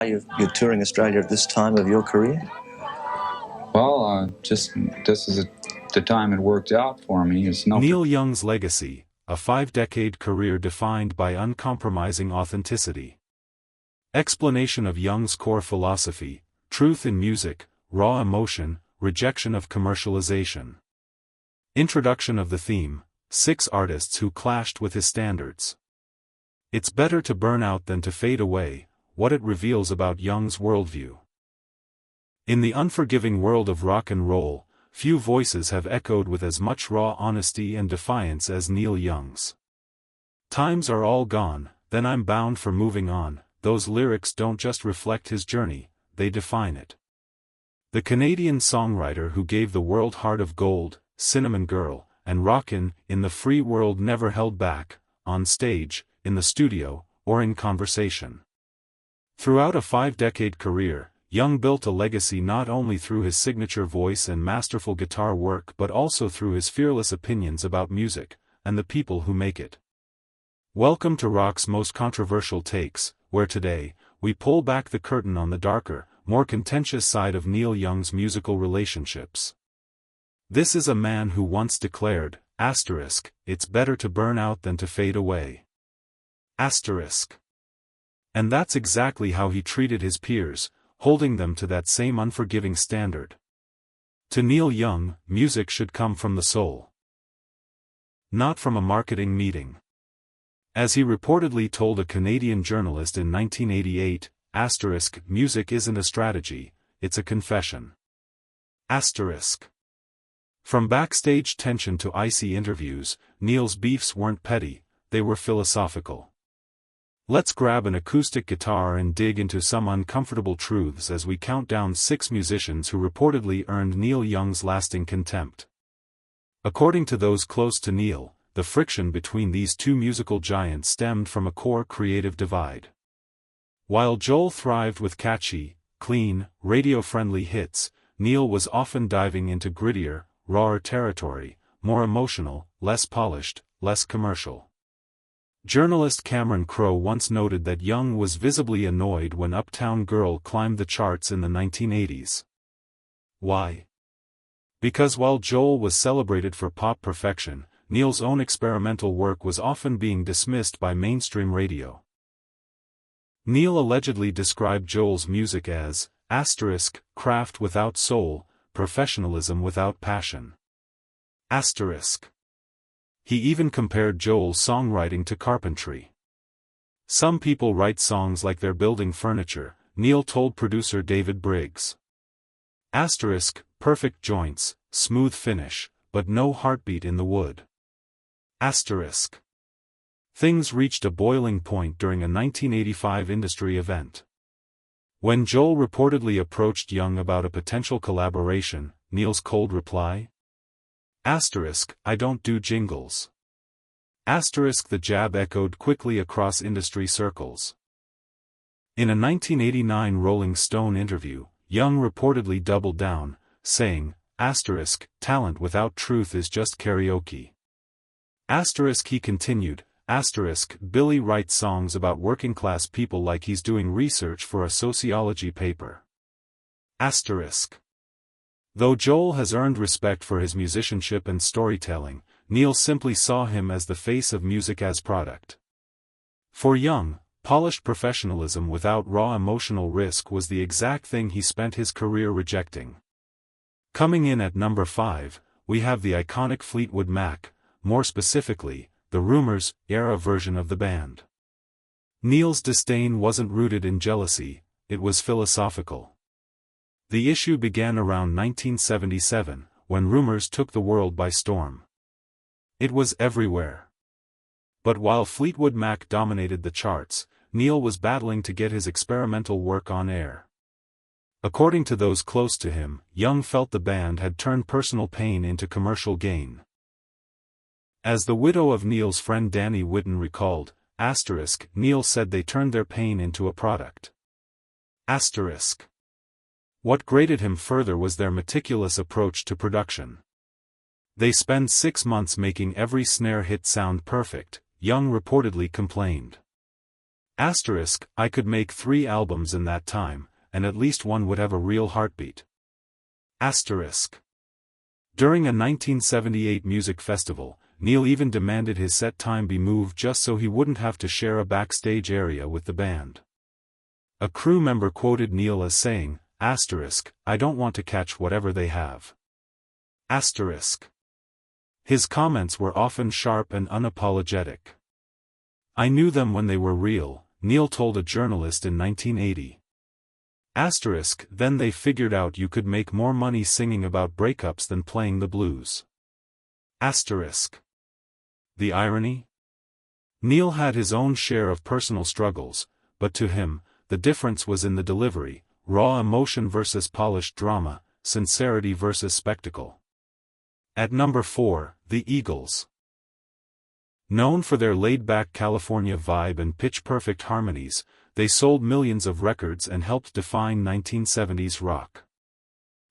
You're touring Australia at this time of your career? Well, just this is the time it worked out for me. It's no. Neil Young's legacy, a 5-decade career defined by uncompromising authenticity. Explanation of Young's core philosophy: truth in music, raw emotion, rejection of commercialization. Introduction of the theme: 6 artists who clashed with his standards. It's better to burn out than to fade away, what it reveals about Young's worldview. In the unforgiving world of rock and roll, few voices have echoed with as much raw honesty and defiance as Neil Young's. Times are all gone, then I'm bound for moving on. Those lyrics don't just reflect his journey, they define it. The Canadian songwriter who gave the world Heart of Gold, Cinnamon Girl, and Rockin' in the Free World never held back, on stage, in the studio, or in conversation. Throughout a 5-decade career, Young built a legacy not only through his signature voice and masterful guitar work but also through his fearless opinions about music, and the people who make it. Welcome to Rock's Most Controversial Takes, where today, we pull back the curtain on the darker, more contentious side of Neil Young's musical relationships. This is a man who once declared, "It's better to burn out than to fade away." And that's exactly how he treated his peers, holding them to that same unforgiving standard. To Neil Young, music should come from the soul, not from a marketing meeting. As he reportedly told a Canadian journalist in 1988, "Music isn't a strategy, it's a confession." From backstage tension to icy interviews, Neil's beefs weren't petty, they were philosophical. Let's grab an acoustic guitar and dig into some uncomfortable truths as we count down 6 musicians who reportedly earned Neil Young's lasting contempt. According to those close to Neil, the friction between these two musical giants stemmed from a core creative divide. While Joel thrived with catchy, clean, radio-friendly hits, Neil was often diving into grittier, rawer territory, more emotional, less polished, less commercial. Journalist Cameron Crowe once noted that Young was visibly annoyed when Uptown Girl climbed the charts in the 1980s. Why? Because while Joel was celebrated for pop perfection, Neil's own experimental work was often being dismissed by mainstream radio. Neil allegedly described Joel's music as craft without soul, professionalism without passion. He even compared Joel's songwriting to carpentry. Some people write songs like they're building furniture, Neil told producer David Briggs. Perfect joints, smooth finish, but no heartbeat in the wood. Things reached a boiling point during a 1985 industry event. When Joel reportedly approached Young about a potential collaboration, Neil's cold reply? "I don't do jingles." The jab echoed quickly across industry circles. In a 1989 Rolling Stone interview, Young reportedly doubled down, saying, "Talent without truth is just karaoke." He continued, "Billy writes songs about working-class people like he's doing research for a sociology paper." Though Joel has earned respect for his musicianship and storytelling, Neil simply saw him as the face of music as product. For Young, polished professionalism without raw emotional risk was the exact thing he spent his career rejecting. Coming in at number 5, we have the iconic Fleetwood Mac, more specifically, the Rumours-era version of the band. Neil's disdain wasn't rooted in jealousy, it was philosophical. The issue began around 1977, when Rumours took the world by storm. It was everywhere. But while Fleetwood Mac dominated the charts, Neil was battling to get his experimental work on air. According to those close to him, Young felt the band had turned personal pain into commercial gain. As the widow of Neil's friend Danny Whitten recalled, Neil said they turned their pain into a product. What grated him further was their meticulous approach to production. They spend 6 months making every snare hit sound perfect, Young reportedly complained. Asterisk, I could make 3 albums in that time, and at least one would have a real heartbeat. Asterisk. During a 1978 music festival, Neil even demanded his set time be moved just so he wouldn't have to share a backstage area with the band. A crew member quoted Neil as saying, asterisk, I don't want to catch whatever they have. Asterisk. His comments were often sharp and unapologetic. I knew them when they were real, Neil told a journalist in 1980. Asterisk, then they figured out you could make more money singing about breakups than playing the blues. Asterisk. The irony? Neil had his own share of personal struggles, but to him, the difference was in the delivery, raw emotion versus polished drama, sincerity versus spectacle. At number 4, the Eagles. Known for their laid-back California vibe and pitch-perfect harmonies, they sold millions of records and helped define 1970s rock.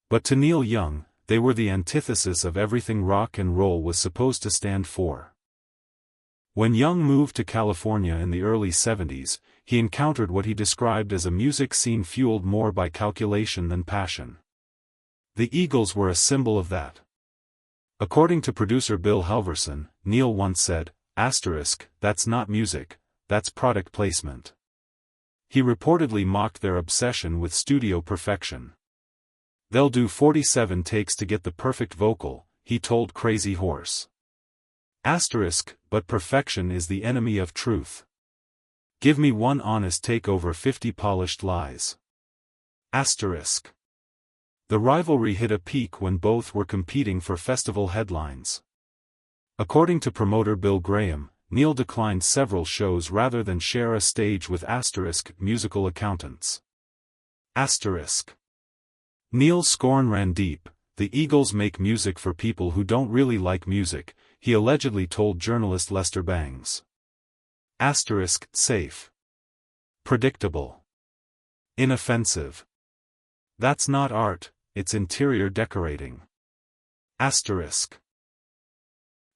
But to Neil Young, they were the antithesis of everything rock and roll was supposed to stand for. When Young moved to California in the early 70s, he encountered what he described as a music scene fueled more by calculation than passion. The Eagles were a symbol of that. According to producer Bill Halverson, Neil once said, asterisk, that's not music, that's product placement. He reportedly mocked their obsession with studio perfection. They'll do 47 takes to get the perfect vocal, he told Crazy Horse. Asterisk, but perfection is the enemy of truth. Give me one honest take over 50 polished lies. Asterisk. The rivalry hit a peak when both were competing for festival headlines. According to promoter Bill Graham, Neil declined several shows rather than share a stage with asterisk musical accountants. Asterisk. Neil's scorn ran deep. The Eagles make music for people who don't really like music, he allegedly told journalist Lester Bangs. Asterisk, safe. Predictable. Inoffensive. That's not art, it's interior decorating. Asterisk.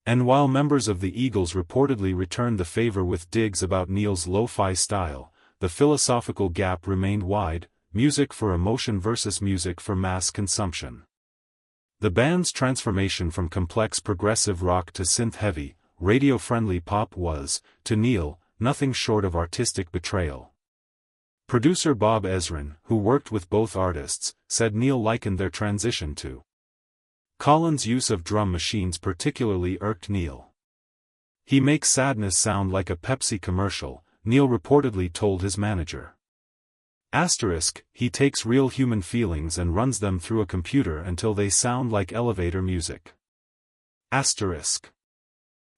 And while members of the Eagles reportedly returned the favor with digs about Neil's lo-fi style, the philosophical gap remained wide, music for emotion versus music for mass consumption. The band's transformation from complex progressive rock to synth-heavy, radio-friendly pop was, to Neil, nothing short of artistic betrayal. Producer Bob Ezrin, who worked with both artists, said Neil likened their transition to Collins' use of drum machines particularly irked Neil. He makes sadness sound like a Pepsi commercial, Neil reportedly told his manager. Asterisk, he takes real human feelings and runs them through a computer until they sound like elevator music. Asterisk.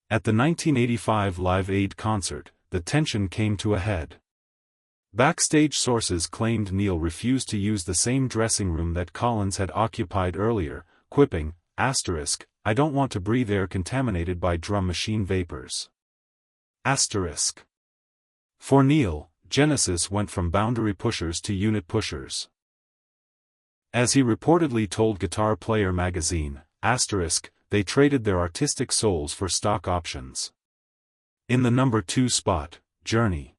At the 1985 Live Aid concert, the tension came to a head. Backstage sources claimed Neil refused to use the same dressing room that Collins had occupied earlier, quipping, asterisk, I don't want to breathe air contaminated by drum machine vapors. Asterisk. For Neil, Genesis went from boundary pushers to unit pushers. As he reportedly told Guitar Player magazine, asterisk, they traded their artistic souls for stock options. In the number 2 spot, Journey.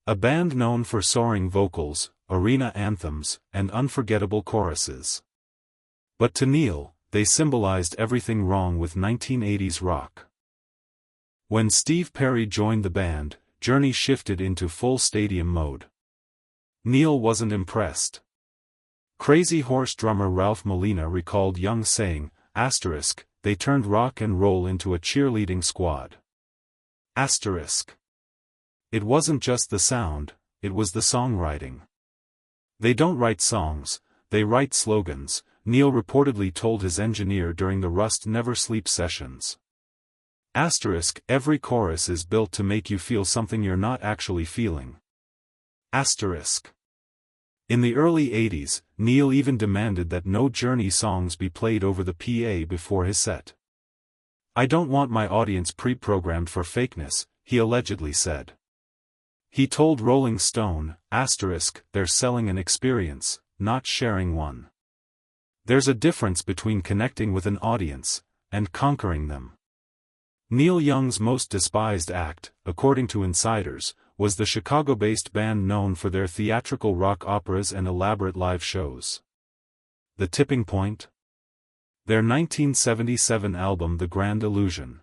A band known for soaring vocals, arena anthems, and unforgettable choruses. But to Neil, they symbolized everything wrong with 1980s rock. When Steve Perry joined the band, Journey shifted into full stadium mode. Neil wasn't impressed. Crazy Horse drummer Ralph Molina recalled Young saying, asterisk, they turned rock and roll into a cheerleading squad. Asterisk. It wasn't just the sound, it was the songwriting. They don't write songs, they write slogans, Neil reportedly told his engineer during the Rust Never Sleep sessions. Asterisk, every chorus is built to make you feel something you're not actually feeling. Asterisk. In the early 80s, Neil even demanded that no Journey songs be played over the PA before his set. I don't want my audience pre-programmed for fakeness, he allegedly said. He told Rolling Stone, asterisk, they're selling an experience, not sharing one. There's a difference between connecting with an audience and conquering them. Neil Young's most despised act, according to insiders, was the Chicago-based band known for their theatrical rock operas and elaborate live shows. The tipping point? Their 1977 album The Grand Illusion.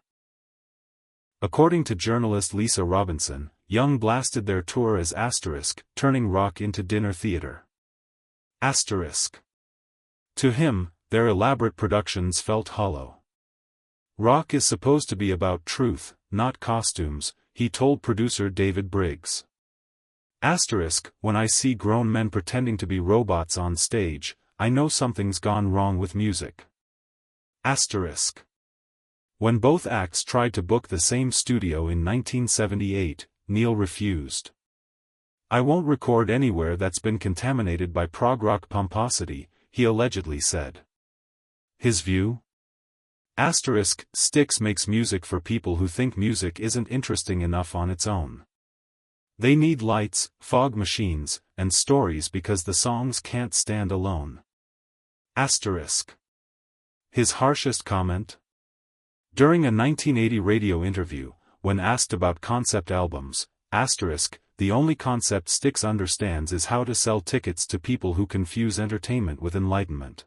According to journalist Lisa Robinson, Young blasted their tour as Asterisk, turning rock into dinner theater. Asterisk. To him, their elaborate productions felt hollow. Rock is supposed to be about truth, not costumes, he told producer David Briggs. Asterisk, when I see grown men pretending to be robots on stage, I know something's gone wrong with music. Asterisk. When both acts tried to book the same studio in 1978, Neil refused. I won't record anywhere that's been contaminated by prog rock pomposity, he allegedly said. His view? Asterisk, Styx makes music for people who think music isn't interesting enough on its own. They need lights, fog machines, and stories because the songs can't stand alone. Asterisk. His harshest comment? During a 1980 radio interview, when asked about concept albums, Asterisk, the only concept Styx understands is how to sell tickets to people who confuse entertainment with enlightenment.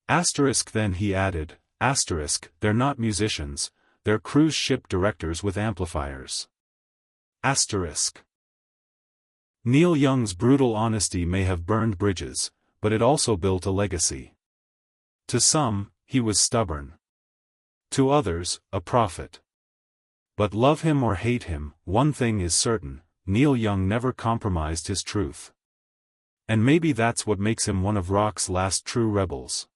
Asterisk, then he added, Asterisk, they're not musicians, they're cruise ship directors with amplifiers. Asterisk. Neil Young's brutal honesty may have burned bridges, but it also built a legacy. To some, he was stubborn. To others, a prophet. But love him or hate him, one thing is certain, Neil Young never compromised his truth. And maybe that's what makes him one of rock's last true rebels.